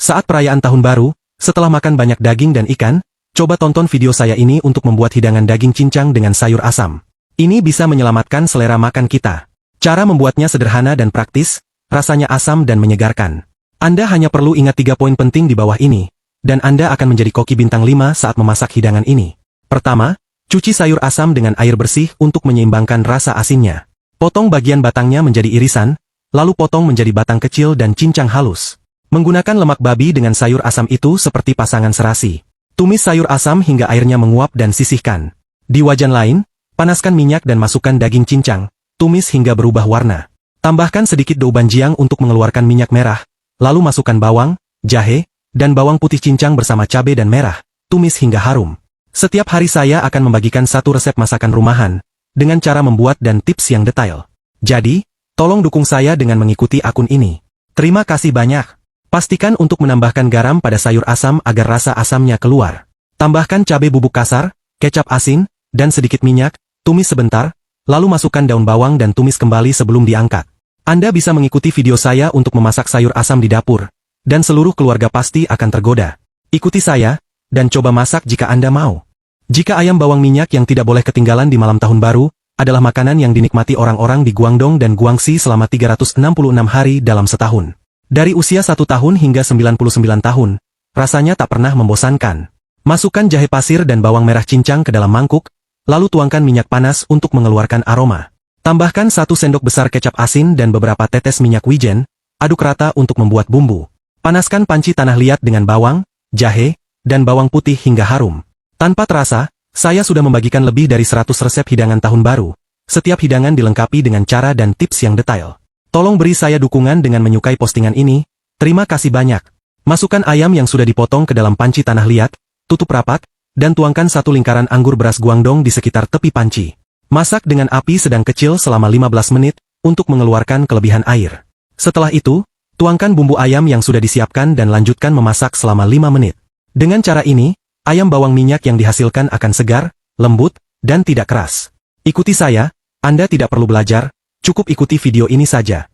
Saat perayaan Tahun Baru, setelah makan banyak daging dan ikan, coba tonton video saya ini untuk membuat hidangan daging cincang dengan sayur asam. Ini bisa menyelamatkan selera makan kita. Cara membuatnya sederhana dan praktis, rasanya asam dan menyegarkan. Anda hanya perlu ingat 3 poin penting di bawah ini, dan Anda akan menjadi koki bintang 5 saat memasak hidangan ini. Pertama, cuci sayur asam dengan air bersih untuk menyeimbangkan rasa asinnya. Potong bagian batangnya menjadi irisan, lalu potong menjadi batang kecil dan cincang halus. Menggunakan lemak babi dengan sayur asam itu seperti pasangan serasi. Tumis sayur asam hingga airnya menguap dan sisihkan. Di wajan lain, panaskan minyak dan masukkan daging cincang, tumis hingga berubah warna. Tambahkan sedikit douban jiang untuk mengeluarkan minyak merah, lalu masukkan bawang, jahe, dan bawang putih cincang bersama cabai dan merah, tumis hingga harum. Setiap hari saya akan membagikan satu resep masakan rumahan, dengan cara membuat dan tips yang detail. Jadi, tolong dukung saya dengan mengikuti akun ini. Terima kasih banyak. Pastikan untuk menambahkan garam pada sayur asam agar rasa asamnya keluar. Tambahkan cabai bubuk kasar, kecap asin, dan sedikit minyak, tumis sebentar, lalu masukkan daun bawang dan tumis kembali sebelum diangkat. Anda bisa mengikuti video saya untuk memasak sayur asam di dapur, dan seluruh keluarga pasti akan tergoda. Ikuti saya, dan coba masak jika Anda mau. Jika ayam bawang minyak yang tidak boleh ketinggalan di malam tahun baru, adalah makanan yang dinikmati orang-orang di Guangdong dan Guangxi selama 366 hari dalam setahun. Dari usia 1 tahun hingga 99 tahun, rasanya tak pernah membosankan. Masukkan jahe pasir dan bawang merah cincang ke dalam mangkuk, lalu tuangkan minyak panas untuk mengeluarkan aroma. Tambahkan 1 sendok besar kecap asin dan beberapa tetes minyak wijen, aduk rata untuk membuat bumbu. Panaskan panci tanah liat dengan bawang, jahe, dan bawang putih hingga harum. Tanpa terasa, saya sudah membagikan lebih dari 100 resep hidangan tahun baru. Setiap hidangan dilengkapi dengan cara dan tips yang detail. Tolong beri saya dukungan dengan menyukai postingan ini, terima kasih banyak. Masukkan ayam yang sudah dipotong ke dalam panci tanah liat, tutup rapat, dan tuangkan 1 lingkaran anggur beras Guangdong di sekitar tepi panci. Masak dengan api sedang kecil selama 15 menit, untuk mengeluarkan kelebihan air. Setelah itu, tuangkan bumbu ayam yang sudah disiapkan dan lanjutkan memasak selama 5 menit. Dengan cara ini, ayam bawang minyak yang dihasilkan akan segar, lembut, dan tidak keras. Ikuti saya, Anda tidak perlu belajar, cukup ikuti video ini saja.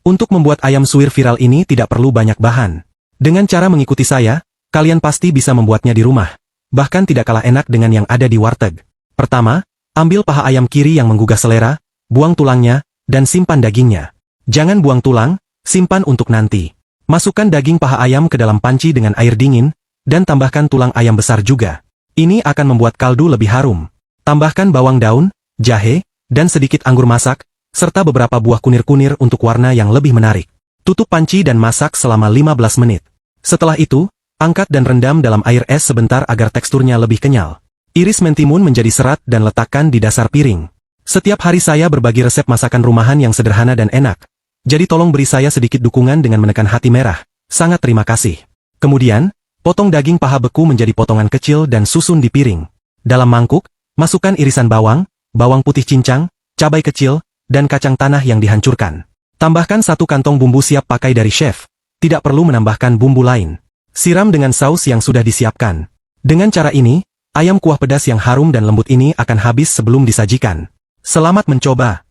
Untuk membuat ayam suwir viral ini tidak perlu banyak bahan. Dengan cara mengikuti saya, kalian pasti bisa membuatnya di rumah. Bahkan tidak kalah enak dengan yang ada di warteg. Pertama, ambil paha ayam kiri yang menggugah selera, buang tulangnya, dan simpan dagingnya. Jangan buang tulang, simpan untuk nanti. Masukkan daging paha ayam ke dalam panci dengan air dingin, dan tambahkan tulang ayam besar juga. Ini akan membuat kaldu lebih harum. Tambahkan bawang daun, jahe, dan sedikit anggur masak, serta beberapa buah kunir-kunir untuk warna yang lebih menarik. Tutup panci dan masak selama 15 menit. Setelah itu, angkat dan rendam dalam air es sebentar agar teksturnya lebih kenyal. Iris mentimun menjadi serat dan letakkan di dasar piring. Setiap hari saya berbagi resep masakan rumahan yang sederhana dan enak. Jadi tolong beri saya sedikit dukungan dengan menekan hati merah. Sangat terima kasih. Kemudian, potong daging paha beku menjadi potongan kecil dan susun di piring. Dalam mangkuk, masukkan irisan bawang, bawang putih cincang, cabai kecil, dan kacang tanah yang dihancurkan. Tambahkan 1 kantong bumbu siap pakai dari chef. Tidak perlu menambahkan bumbu lain. Siram dengan saus yang sudah disiapkan. Dengan cara ini, ayam kuah pedas yang harum dan lembut ini akan habis sebelum disajikan. Selamat mencoba!